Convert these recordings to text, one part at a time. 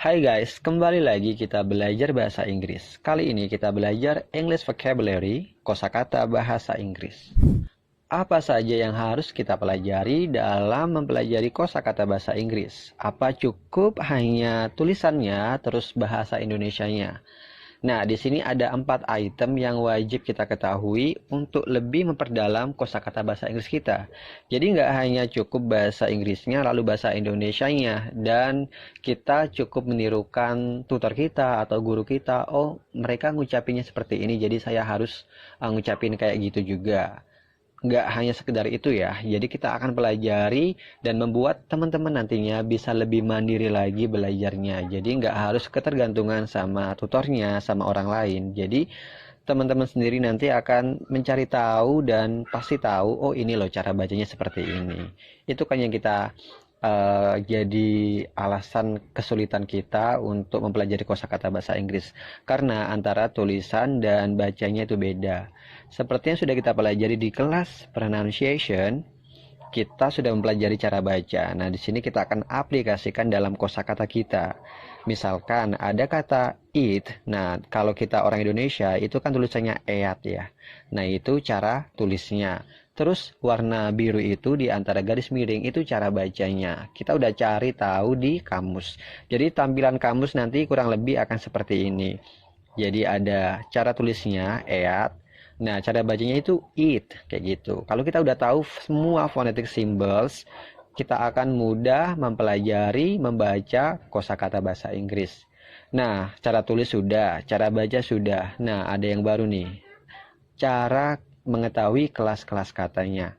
Hai guys, kembali lagi kita belajar bahasa Inggris. Kali ini kita belajar English Vocabulary, kosakata bahasa Inggris. Apa saja yang harus kita pelajari dalam mempelajari kosakata bahasa Inggris? Apa cukup hanya tulisannya terus bahasa Indonesianya? Nah, di sini ada 4 item yang wajib kita ketahui untuk lebih memperdalam kosakata bahasa Inggris kita. Jadi nggak hanya cukup bahasa Inggrisnya, lalu bahasa Indonesianya. Dan kita cukup menirukan tutor kita atau guru kita, oh mereka ngucapinnya seperti ini, jadi saya harus ngucapin kayak gitu juga. Nggak hanya sekedar itu ya, jadi kita akan pelajari dan membuat teman-teman nantinya bisa lebih mandiri lagi belajarnya. Jadi nggak harus ketergantungan sama tutornya, sama orang lain. Jadi teman-teman sendiri nanti akan mencari tahu dan pasti tahu, oh ini loh cara bacanya seperti ini. Itu kan yang kita jadi alasan kesulitan kita untuk mempelajari kosakata bahasa Inggris karena antara tulisan dan bacanya itu beda. Seperti yang sudah kita pelajari di kelas pronunciation, kita sudah mempelajari cara baca. Nah, di sini kita akan aplikasikan dalam kosakata kita. Misalkan ada kata eat. Nah, kalau kita orang Indonesia itu kan tulisannya eat ya. Nah, itu cara tulisnya. Terus warna biru itu di antara garis miring itu cara bacanya. Kita udah cari tahu di kamus. Jadi tampilan kamus nanti kurang lebih akan seperti ini. Jadi ada cara tulisnya eat. Nah, cara bacanya itu eat kayak gitu. Kalau kita udah tahu semua phonetic symbols, kita akan mudah mempelajari membaca kosakata bahasa Inggris. Nah, cara tulis sudah, cara baca sudah. Nah, ada yang baru nih. Cara mengetahui kelas-kelas katanya.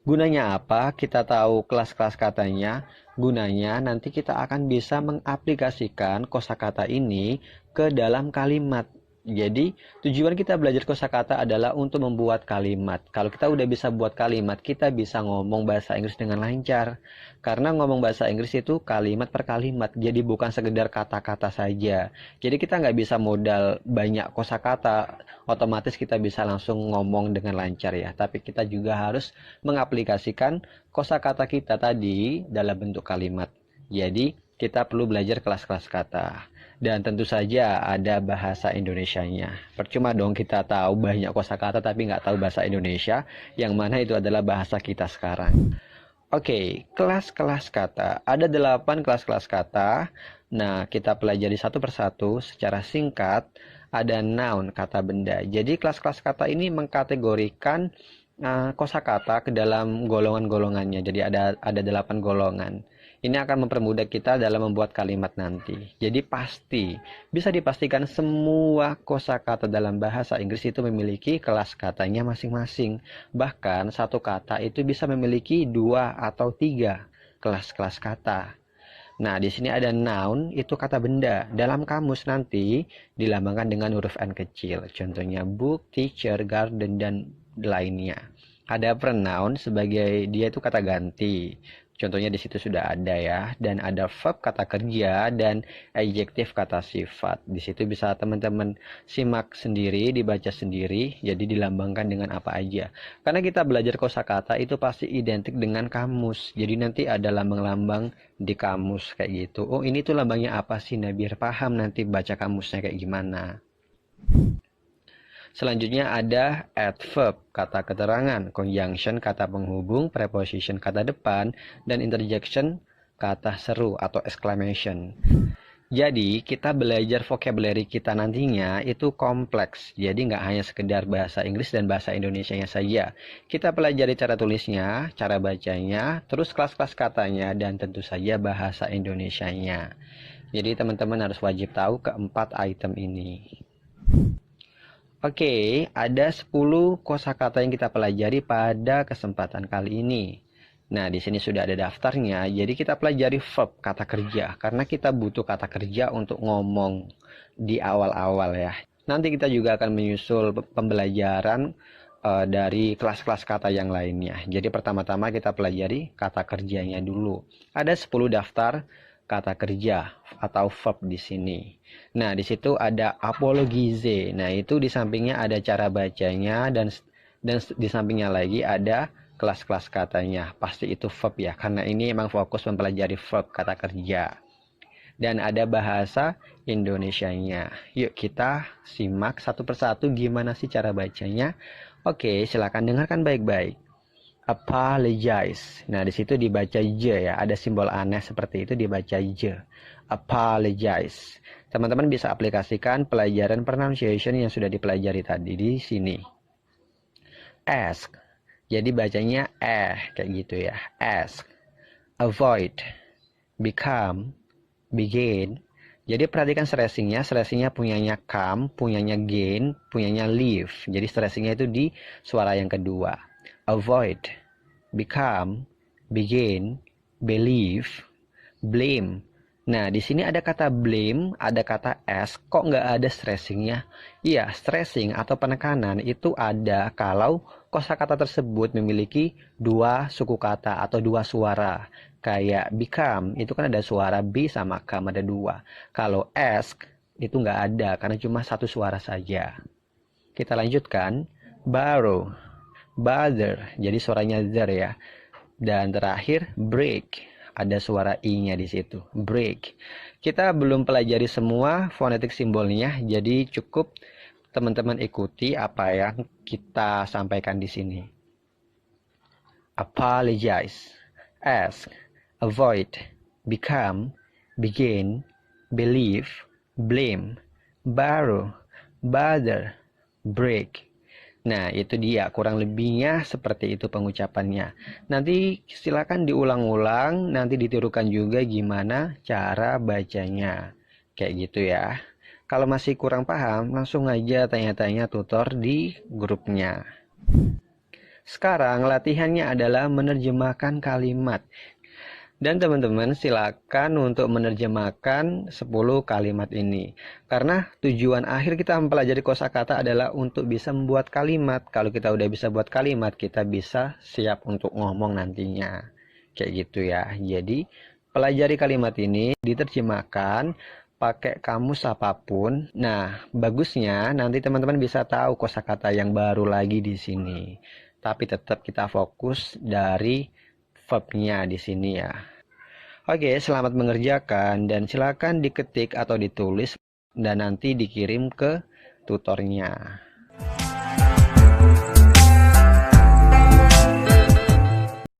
Gunanya apa? Kita tahu kelas-kelas katanya. Gunanya nanti kita akan bisa mengaplikasikan kosakata ini ke dalam kalimat. Jadi tujuan kita belajar kosakata adalah untuk membuat kalimat. Kalau kita udah bisa buat kalimat, kita bisa ngomong bahasa Inggris dengan lancar. Karena ngomong bahasa Inggris itu kalimat per kalimat, jadi bukan sekedar kata-kata saja. Jadi kita nggak bisa modal banyak kosakata, otomatis kita bisa langsung ngomong dengan lancar ya. Tapi kita juga harus mengaplikasikan kosakata kita tadi dalam bentuk kalimat. Jadi kita perlu belajar kelas-kelas kata. Dan tentu saja ada bahasa Indonesianya. Percuma dong kita tahu banyak kosakata tapi nggak tahu bahasa Indonesia, yang mana itu adalah bahasa kita sekarang. Oke, kelas-kelas kata. Ada 8 kelas-kelas kata. Nah, kita pelajari satu persatu secara singkat. Ada noun, kata benda. Jadi kelas-kelas kata ini mengkategorikan kosakata ke dalam golongan-golongannya. Jadi ada 8 golongan. Ini akan mempermudah kita dalam membuat kalimat nanti. Jadi pasti, bisa dipastikan semua kosakata dalam bahasa Inggris itu memiliki kelas katanya masing-masing. Bahkan satu kata itu bisa memiliki 2 atau 3 kelas-kelas kata. Nah, di sini ada noun, itu kata benda. Dalam kamus nanti dilambangkan dengan huruf N kecil. Contohnya book, teacher, garden, dan lainnya. Ada pronoun sebagai dia itu kata ganti. Contohnya di situ sudah ada ya, dan ada verb kata kerja dan adjektif kata sifat. Di situ bisa teman-teman simak sendiri, dibaca sendiri, jadi dilambangkan dengan apa aja. Karena kita belajar kosakata itu pasti identik dengan kamus. Jadi nanti ada lambang-lambang di kamus kayak gitu. Oh, ini tuh lambangnya apa sih? Nah, biar paham nanti baca kamusnya kayak gimana. Selanjutnya ada adverb, kata keterangan, conjunction, kata penghubung, preposition, kata depan, dan interjection, kata seru atau exclamation. Jadi kita belajar vocabulary kita nantinya itu kompleks. Jadi nggak hanya sekedar bahasa Inggris dan bahasa Indonesianya saja. Kita pelajari cara tulisnya, cara bacanya, terus kelas-kelas katanya, dan tentu saja bahasa Indonesianya. Jadi teman-teman harus wajib tahu keempat item ini. Oke, ada 10 kosakata yang kita pelajari pada kesempatan kali ini. Nah, di sini sudah ada daftarnya. Jadi kita pelajari verb, kata kerja. Karena kita butuh kata kerja untuk ngomong di awal-awal ya. Nanti kita juga akan menyusul pembelajaran dari kelas-kelas kata yang lainnya. Jadi pertama-tama kita pelajari kata kerjanya dulu. Ada 10 daftar kata kerja atau verb di sini. Nah, di situ ada apologize. Nah, itu di sampingnya ada cara bacanya dan di sampingnya lagi ada kelas-kelas katanya. Pasti itu verb ya, karena ini emang fokus mempelajari verb kata kerja. dan ada bahasa Indonesianya. Yuk kita simak satu persatu gimana sih cara bacanya. Oke, silakan dengarkan baik-baik. Apologize. Nah, di situ dibaca J ya. Ada simbol aneh seperti itu dibaca J. Apologize. Teman-teman bisa aplikasikan pelajaran pronunciation yang sudah dipelajari tadi di sini. Ask. Jadi bacanya kayak gitu ya. Ask. Avoid. Become. Begin. Jadi perhatikan stressingnya. Stressingnya punyanya come, punyanya gain, punyanya leave. Jadi stressingnya itu di suara yang kedua. Avoid, become, begin, believe, blame. Nah, di sini ada kata blame, ada kata ask, kok nggak ada stressingnya? Iya, stressing atau penekanan itu ada kalau kosakata tersebut memiliki dua suku kata atau dua suara. Kayak become, itu kan ada suara B sama come, ada dua. Kalau ask, itu nggak ada, karena cuma satu suara saja. Kita lanjutkan, borrow, bother, jadi suaranya zer ya. Dan terakhir break, ada suara i-nya di situ. Break. Kita belum pelajari semua fonetik simbolnya, jadi cukup teman-teman ikuti apa yang kita sampaikan di sini. Apologize, ask, avoid, become, begin, believe, blame, borrow, bother, break. Nah, itu dia kurang lebihnya seperti itu pengucapannya. Nanti silakan diulang-ulang, nanti ditirukan juga gimana cara bacanya. Kayak gitu ya. Kalau masih kurang paham, langsung aja tanya-tanya tutor di grupnya. Sekarang latihannya adalah menerjemahkan kalimat. Dan teman-teman silakan untuk menerjemahkan 10 kalimat ini. Karena tujuan akhir kita mempelajari kosakata adalah untuk bisa membuat kalimat. Kalau kita udah bisa buat kalimat, kita bisa siap untuk ngomong nantinya. Kayak gitu ya. Jadi pelajari kalimat ini diterjemahkan pakai kamus apapun. Nah, bagusnya nanti teman-teman bisa tahu kosakata yang baru lagi di sini. Tapi tetap kita fokus dari verbnya di sini ya. Oke, selamat mengerjakan dan silakan diketik atau ditulis dan nanti dikirim ke tutornya.